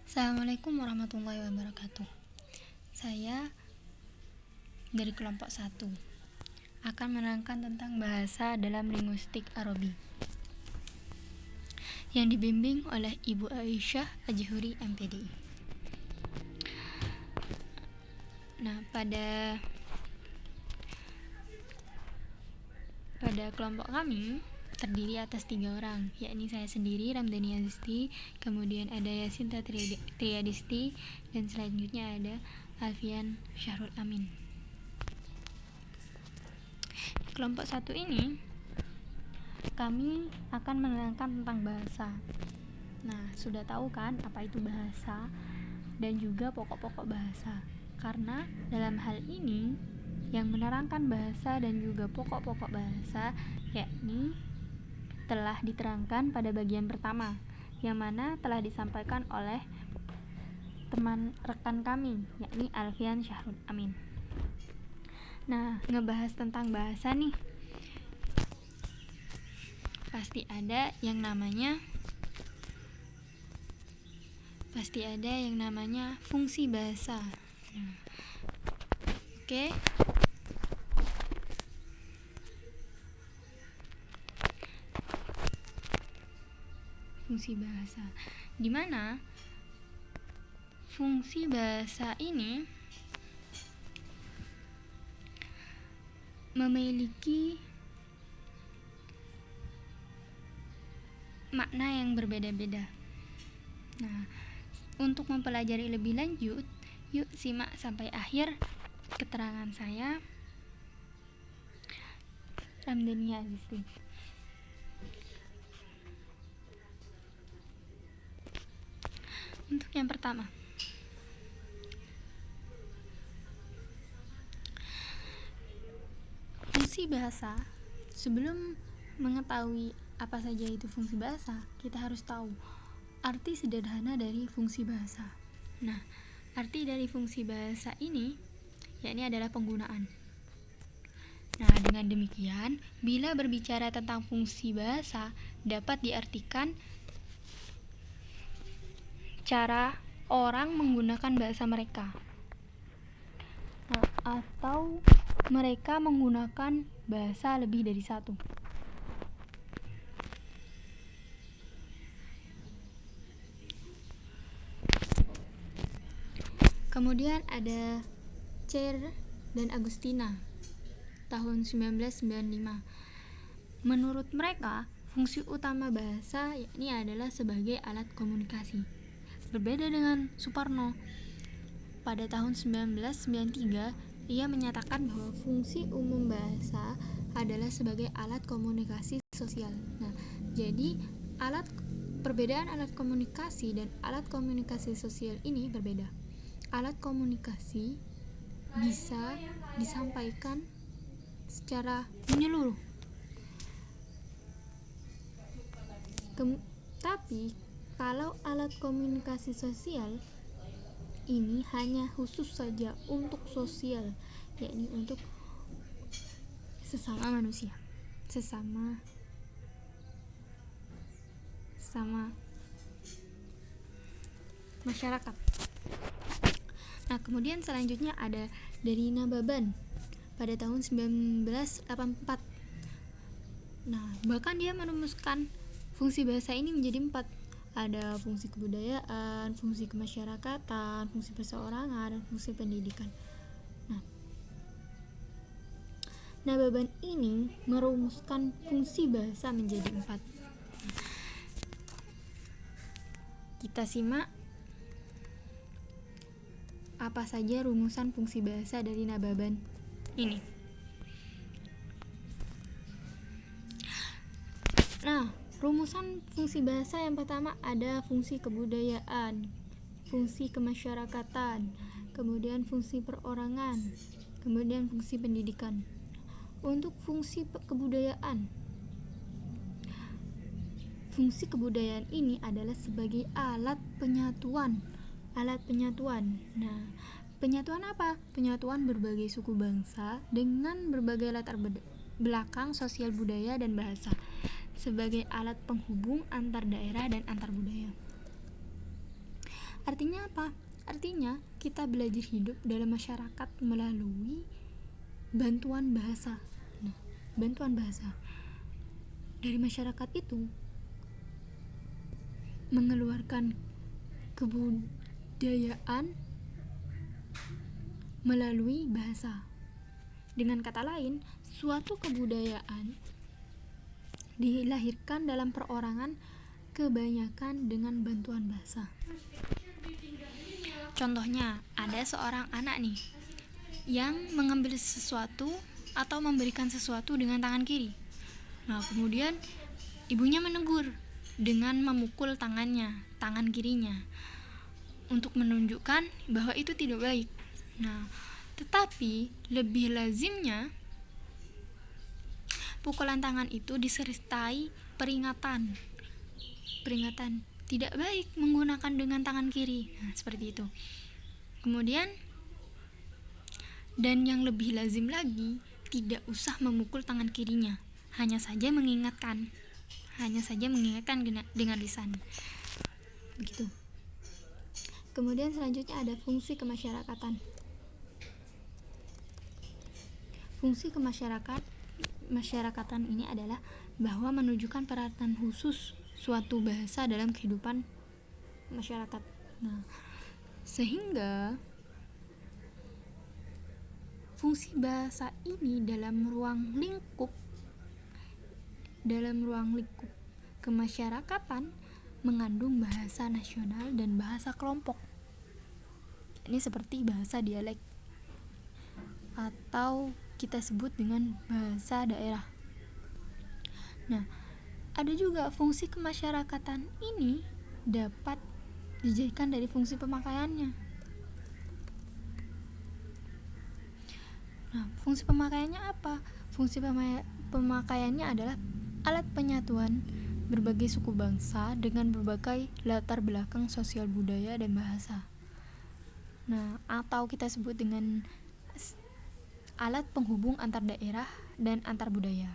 Assalamualaikum warahmatullahi wabarakatuh. Saya dari kelompok 1 akan menerangkan tentang bahasa dalam linguistik Arabi yang dibimbing oleh Ibu Aisyah Ajhuri MPD. Nah, pada kelompok kami terdiri atas 3 orang, yakni saya sendiri, Ramdhani Azisti, kemudian ada Yasinta Triadisti, dan selanjutnya ada Alfian Syahrul Amin. Di kelompok 1 ini kami akan menerangkan tentang bahasa. Nah, sudah tahu kan apa itu bahasa dan juga pokok-pokok bahasa. Karena dalam hal ini yang menerangkan bahasa dan juga pokok-pokok bahasa yakni telah diterangkan pada bagian pertama, yang mana telah disampaikan oleh teman rekan kami, yakni Alfian Syahrul Amin. Nah, ngebahas tentang bahasa nih, pasti ada yang namanya fungsi bahasa. Nah, oke. Fungsi bahasa, di mana fungsi bahasa ini memiliki makna yang berbeda-beda. Nah, untuk mempelajari lebih lanjut, yuk simak sampai akhir keterangan saya, Ramdhani Azisti. Untuk yang pertama, fungsi bahasa. Sebelum mengetahui apa saja itu fungsi bahasa, kita harus tahu arti sederhana dari fungsi bahasa. Nah, arti dari fungsi bahasa ini yakni adalah penggunaan. Nah, dengan demikian, bila berbicara tentang fungsi bahasa, dapat diartikan cara orang menggunakan bahasa mereka, atau mereka menggunakan bahasa lebih dari satu. Kemudian ada Cher dan Agustina tahun 1995. Menurut mereka, fungsi utama bahasa yakni adalah sebagai alat komunikasi. Berbeda dengan Suparno. Pada tahun 1993, ia menyatakan bahwa fungsi umum bahasa adalah sebagai alat komunikasi sosial. Nah, jadi perbedaan alat komunikasi dan alat komunikasi sosial ini berbeda. Alat komunikasi bisa disampaikan secara menyeluruh. Tapi kalau alat komunikasi sosial ini hanya khusus saja untuk sosial, yakni untuk sesama manusia, sesama masyarakat. Nah, kemudian selanjutnya ada dari Nababan pada tahun 1984. Nah, bahkan dia merumuskan fungsi bahasa ini menjadi 4. Ada fungsi kebudayaan, fungsi kemasyarakatan, fungsi perseorangan, dan fungsi pendidikan. Nah, Nababan ini merumuskan fungsi bahasa menjadi 4. Kita simak apa saja rumusan fungsi bahasa dari Nababan ini. Nah, rumusan fungsi bahasa yang pertama ada fungsi kebudayaan, fungsi kemasyarakatan, kemudian fungsi perorangan, kemudian fungsi pendidikan. Untuk fungsi kebudayaan ini adalah sebagai alat penyatuan. Nah, penyatuan apa? Penyatuan berbagai suku bangsa dengan berbagai latar belakang sosial, budaya, dan bahasa, sebagai alat penghubung antar daerah dan antar budaya. Artinya apa? Artinya kita belajar hidup dalam masyarakat melalui bantuan bahasa. Nah, bantuan bahasa dari masyarakat itu mengeluarkan kebudayaan melalui bahasa. Dengan kata lain, suatu kebudayaan dilahirkan dalam perorangan kebanyakan dengan bantuan bahasa. Contohnya, ada seorang anak nih yang mengambil sesuatu atau memberikan sesuatu dengan tangan kiri. Nah, kemudian ibunya menegur dengan memukul tangan kirinya untuk menunjukkan bahwa itu tidak baik. Nah, tetapi lebih lazimnya pukulan tangan itu disertai peringatan tidak baik menggunakan dengan tangan kiri. Nah, seperti itu. Kemudian, dan yang lebih lazim lagi, tidak usah memukul tangan kirinya, hanya saja mengingatkan dengan lisan. Begitu. Kemudian selanjutnya ada fungsi kemasyarakatan. Fungsi kemasyarakatan ini adalah bahwa menunjukkan peranan khusus suatu bahasa dalam kehidupan masyarakat. Nah, sehingga fungsi bahasa ini dalam ruang lingkup kemasyarakatan mengandung bahasa nasional dan bahasa kelompok. Ini seperti bahasa dialek atau kita sebut dengan bahasa daerah. Nah, ada juga fungsi kemasyarakatan ini dapat dijadikan dari fungsi pemakaiannya. Nah, fungsi pemakaiannya apa? Fungsi pemakaiannya adalah alat penyatuan berbagai suku bangsa dengan berbagai latar belakang sosial budaya dan bahasa. Nah, atau kita sebut dengan alat penghubung antar daerah dan antar budaya.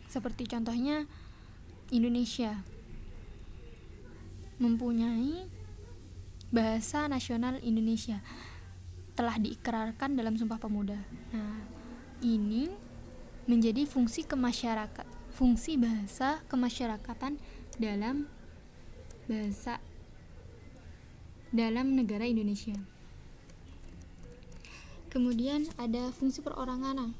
Seperti contohnya Indonesia mempunyai bahasa nasional Indonesia, telah diikrarkan dalam Sumpah Pemuda. Nah, ini menjadi fungsi bahasa kemasyarakatan dalam negara Indonesia. Kemudian ada fungsi perorangan.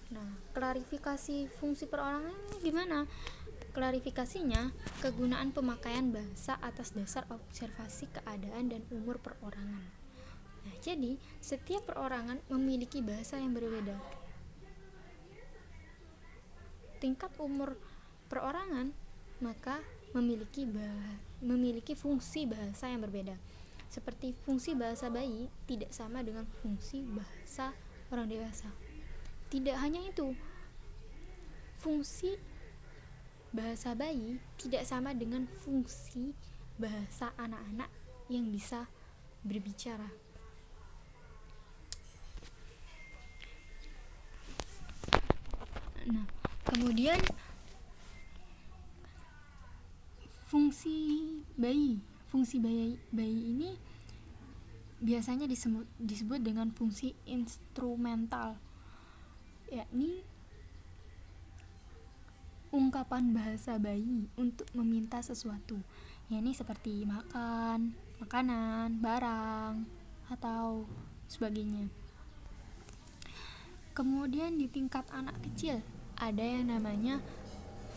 Nah, klarifikasi fungsi perorangan gimana? Klarifikasinya, kegunaan pemakaian bahasa atas dasar observasi keadaan dan umur perorangan. Nah, jadi setiap perorangan memiliki bahasa yang berbeda. Tingkat umur perorangan maka memiliki fungsi bahasa yang berbeda. Seperti fungsi bahasa bayi tidak sama dengan fungsi bahasa orang dewasa. Tidak hanya itu, fungsi bahasa bayi tidak sama dengan fungsi bahasa anak-anak yang bisa berbicara. Nah, kemudian fungsi bayi ini biasanya disebut dengan fungsi instrumental, yakni ungkapan bahasa bayi untuk meminta sesuatu, yakni seperti makanan, barang, atau sebagainya. Kemudian di tingkat anak kecil ada yang namanya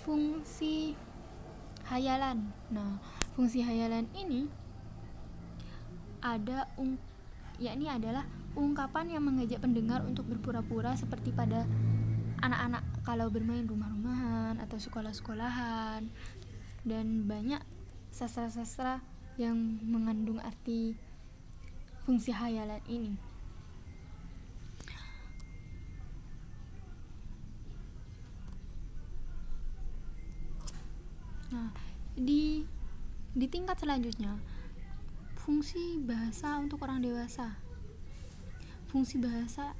fungsi hayalan. Nah, fungsi hayalan ini yakni adalah ungkapan yang mengajak pendengar untuk berpura-pura seperti pada anak-anak kalau bermain rumah-rumahan atau sekolah-sekolahan, dan banyak sastra-sastra yang mengandung arti fungsi hayalan ini. Nah, di tingkat selanjutnya, fungsi bahasa untuk orang dewasa. Fungsi bahasa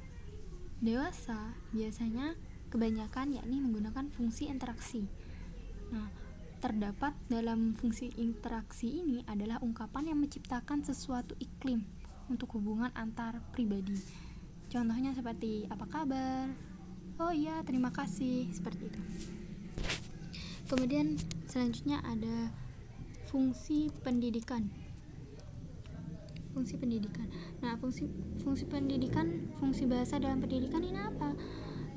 dewasa biasanya kebanyakan yakni menggunakan fungsi interaksi. Nah, terdapat dalam fungsi interaksi ini adalah ungkapan yang menciptakan sesuatu iklim untuk hubungan antar pribadi. Contohnya seperti apa kabar? Oh iya, terima kasih, seperti itu. Kemudian selanjutnya ada fungsi pendidikan. Fungsi pendidikan. Nah, fungsi pendidikan, fungsi bahasa dalam pendidikan ini apa?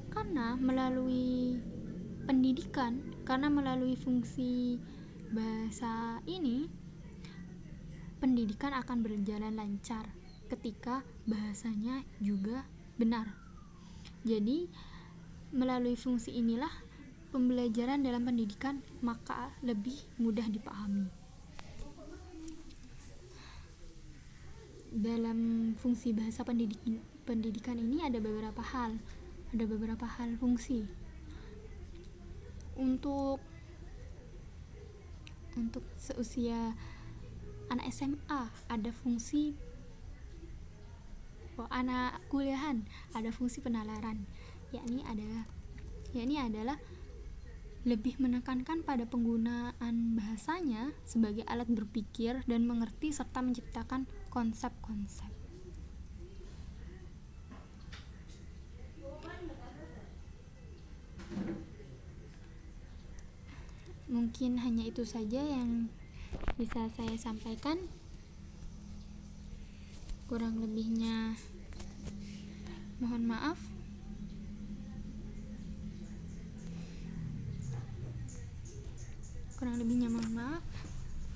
Karena melalui fungsi bahasa ini, pendidikan akan berjalan lancar ketika bahasanya juga benar. Jadi, melalui fungsi inilah pembelajaran dalam pendidikan maka lebih mudah dipahami. Dalam fungsi bahasa pendidikan ini ada beberapa hal fungsi. Untuk seusia anak SMA ada fungsi, anak kuliahan ada fungsi penalaran, yakni adalah lebih menekankan pada penggunaan bahasanya sebagai alat berpikir dan mengerti serta menciptakan konsep-konsep. Mungkin hanya itu saja yang bisa saya sampaikan. Kurang lebihnya mohon maaf.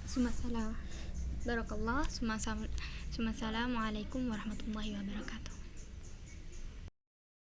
Sumasalam. Barakallah. Assalamualaikum warahmatullahi wabarakatuh.